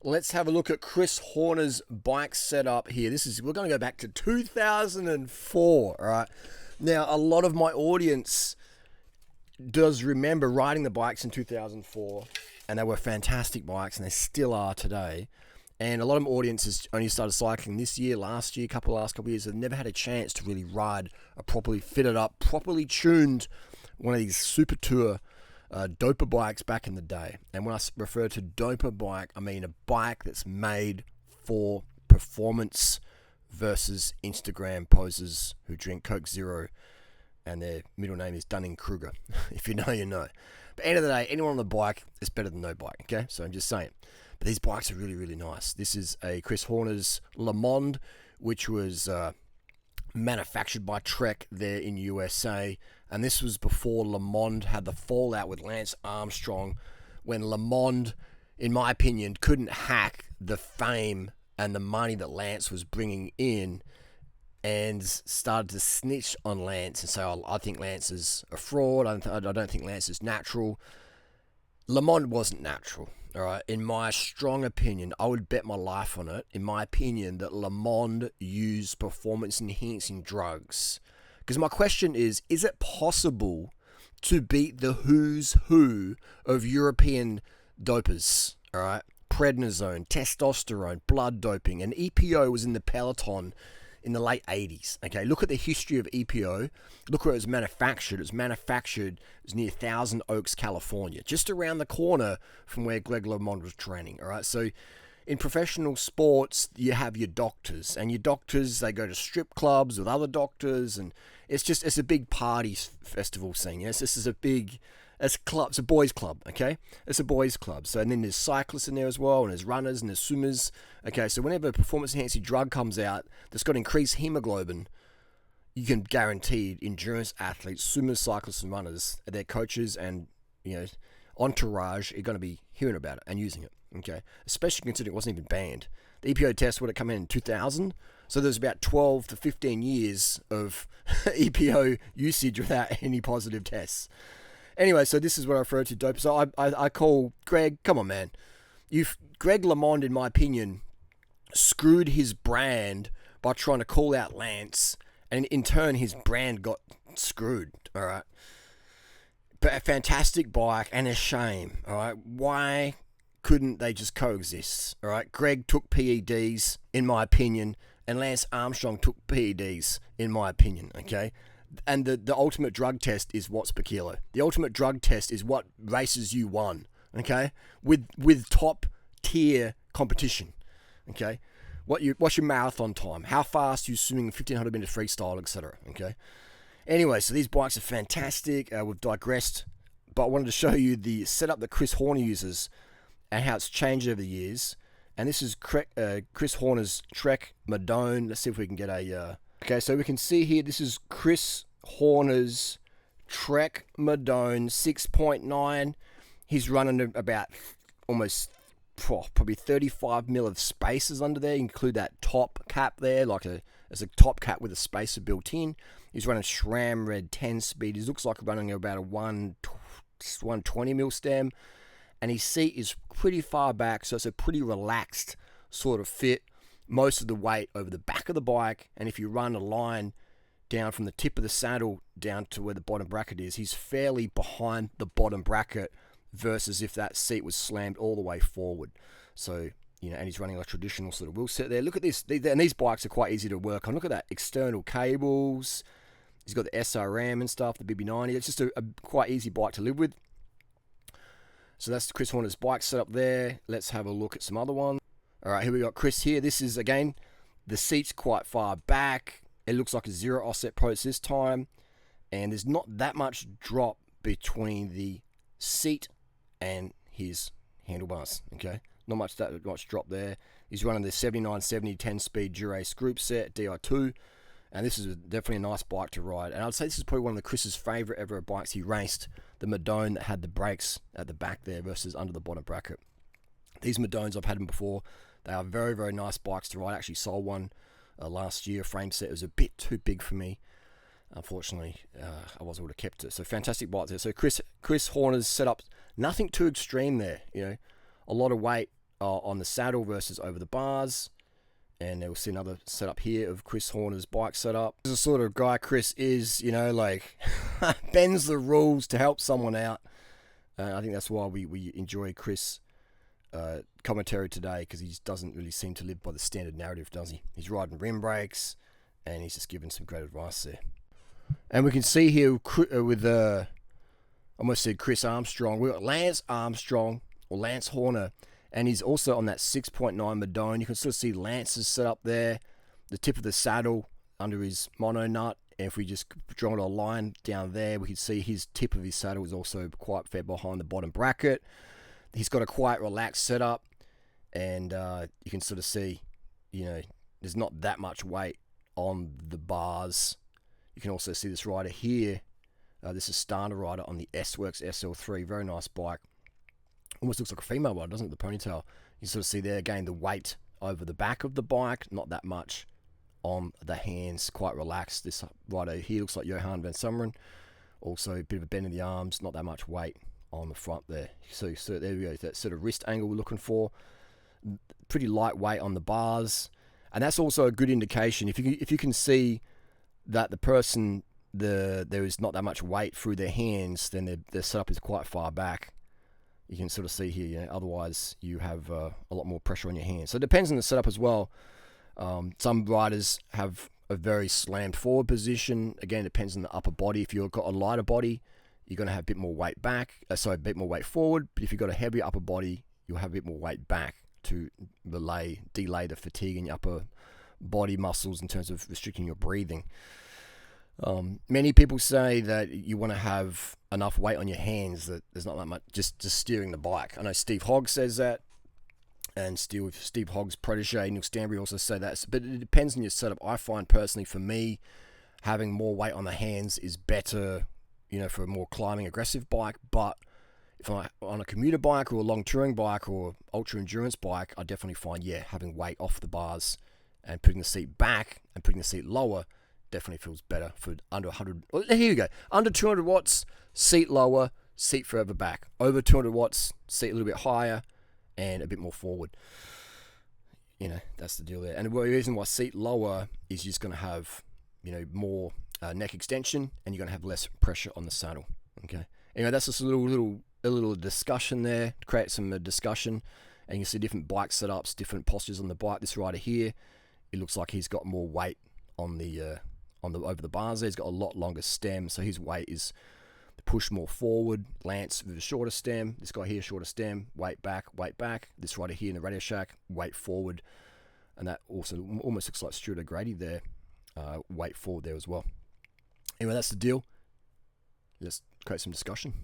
Let's have a look at Chris Horner's bike setup here. We're going to go back to 2004, all right? Now, a lot of my audience does remember riding the bikes in 2004, and they were fantastic bikes, and they still are today. And a lot of my audiences only started cycling this year, last year, last couple of years. They've never had a chance to really ride a properly fitted up, properly tuned one of these Super Tour doper bikes back in the day. And when I refer to doper bike, I mean a bike that's made for performance versus Instagram posers who drink Coke Zero and their middle name is Dunning-Kruger. If you know, you know. But end of the day, anyone on the bike is better than no bike, okay? So I'm just saying. But these bikes are really, really nice. This is a Chris Horner's Le Monde, which was manufactured by Trek there in USA. And this was before Le Monde had the fallout with Lance Armstrong, when Le Monde, in my opinion, couldn't hack the fame and the money that Lance was bringing in, and started to snitch on Lance and say, oh, I think Lance is a fraud. I don't think Lance is natural. Le Monde wasn't natural, all right? In my strong opinion, I would bet my life on it, in my opinion, that Le Monde used performance-enhancing drugs. Because my question is it possible to beat the who's who of European dopers, all right? Prednisone, testosterone, blood doping, and EPO was in the peloton in the late 80s. Okay, look at the history of EPO. Look where it was manufactured. It was near Thousand Oaks, California, just around the corner from where Greg LeMond was training. All right, so in professional sports, you have your doctors, and your doctors, they go to strip clubs with other doctors, and it's a big party festival scene. Yes, this is a big. It's a boys' club, okay? It's a boys' club. So, and then there's cyclists in there as well, and there's runners, and there's swimmers. Okay, so whenever a performance-enhancing drug comes out that's got increased hemoglobin, you can guarantee endurance athletes, swimmers, cyclists, and runners, their coaches and, entourage are going to be hearing about it and using it, okay? Especially considering it wasn't even banned. The EPO test would have come in 2000, so there's about 12 to 15 years of EPO usage without any positive tests. Anyway, so this is what I refer to dope. So I call Greg, come on, man. Greg LeMond, in my opinion, screwed his brand by trying to call out Lance, and in turn, his brand got screwed, all right? But a fantastic bike and a shame, all right? Why couldn't they just coexist, all right? Greg took PEDs, in my opinion, and Lance Armstrong took PEDs, in my opinion, okay? And the ultimate drug test is watts per kilo. The ultimate drug test is what races you won, okay? With top tier competition, okay? What's your marathon time? How fast you swimming 1500 meter freestyle, etc. Okay. Anyway, so these bikes are fantastic. We've digressed, but I wanted to show you the setup that Chris Horner uses and how it's changed over the years. And this is Chris Horner's Trek Madone. Let's see if we can get a. Okay, so we can see here, this is Chris Horner's Trek Madone 6.9. He's running about almost probably 35 mil of spacers under there. You include that top cap there, as a top cap with a spacer built in. He's running SRAM Red 10 speed. He looks like running about a 120 mil stem. And his seat is pretty far back, so it's a pretty relaxed sort of fit. Most of the weight over the back of the bike, and if you run a line down from the tip of the saddle down to where the bottom bracket is, he's fairly behind the bottom bracket versus if that seat was slammed all the way forward. So, and he's running a traditional sort of wheel set there. Look at this, and these bikes are quite easy to work on. Look at that, external cables. He's got the SRM and stuff, the BB90. It's just a quite easy bike to live with. So that's Chris Horner's bike setup there. Let's have a look at some other ones. All right, here we got Chris here. This is, again, the seat's quite far back. It looks like a zero offset approach this time. And there's not that much drop between the seat and his handlebars, okay? Not much drop there. He's running the 7970 10-speed Durace group set, Di2. And this is definitely a nice bike to ride. And I'd say this is probably one of the Chris's favourite ever bikes he raced. The Madone that had the brakes at the back there versus under the bottom bracket. These Madones, I've had them before. They are very, very nice bikes to ride. I actually sold one last year. Frame set. It was a bit too big for me. Unfortunately, I wasn't able to keep it. So fantastic bikes there. So Chris Horner's set up, nothing too extreme there. A lot of weight on the saddle versus over the bars. And we'll see another setup here of Chris Horner's bike setup. This is the sort of guy Chris is, you know, like bends the rules to help someone out. I think that's why we enjoy Chris' commentary today, because he just doesn't really seem to live by the standard narrative, does he? He's riding rim brakes, and he's just giving some great advice there. And we can see here with I almost said Chris Armstrong. We've got Lance Armstrong, or Lance Horner, and he's also on that 6.9 Madone. You can sort of see Lance's set up there, the tip of the saddle under his mono nut. And if we just draw a line down there, we can see his tip of his saddle is also quite far behind the bottom bracket. He's got a quite relaxed setup, and you can sort of see, you know, there's not that much weight on the bars. You can also see this rider here. This is Starter Rider on the S-Works SL3. Very nice bike. Almost looks like a female rider, doesn't it? The ponytail. You sort of see there, again, the weight over the back of the bike. Not that much on the hands. Quite relaxed. This rider here looks like Johan van Summeren. Also a bit of a bend in the arms. Not that much weight on the front there. So there we go. That sort of wrist angle we're looking for. Pretty lightweight on the bars. And that's also a good indication. If you can see that the person, there is not that much weight through their hands, then their setup is quite far back. You can sort of see here, you know, otherwise you have a lot more pressure on your hands. So it depends on the setup as well. Some riders have a very slammed forward position. Again, it depends on the upper body. If you've got a lighter body, you're going to have a bit more weight back. A bit more weight forward. But if you've got a heavier upper body, you'll have a bit more weight back to delay the fatigue in your upper body muscles in terms of restricting your breathing. Many people say that you want to have enough weight on your hands, that there's not that much just steering the bike. I know Steve Hogg says that, and Steve Hogg's protege Neil Stanbury also say that, but it depends on your setup. I find personally, for me, having more weight on the hands is better, you know, for a more climbing aggressive bike. But if I'm on a commuter bike or a long touring bike or ultra endurance bike, I definitely find, having weight off the bars and putting the seat back and putting the seat lower definitely feels better for under 100. Well, here you go. Under 200 watts, seat lower, seat further back. Over 200 watts, seat a little bit higher and a bit more forward. You know, that's the deal there. And the reason why seat lower is you're just going to have, you know, more neck extension, and you're going to have less pressure on the saddle. Okay. Anyway, that's just a little discussion there to create some discussion. And you can see different bike setups, different postures on the bike. This rider here, it looks like he's got more weight on the over the bars there. He's got a lot longer stem, so his weight is pushed more forward. Lance with a shorter stem. This guy here, shorter stem, weight back, weight back. This rider here in the Radio Shack, weight forward. And that also almost looks like Stuart O'Grady there, weight forward there as well. Anyway, that's the deal. Let's create some discussion.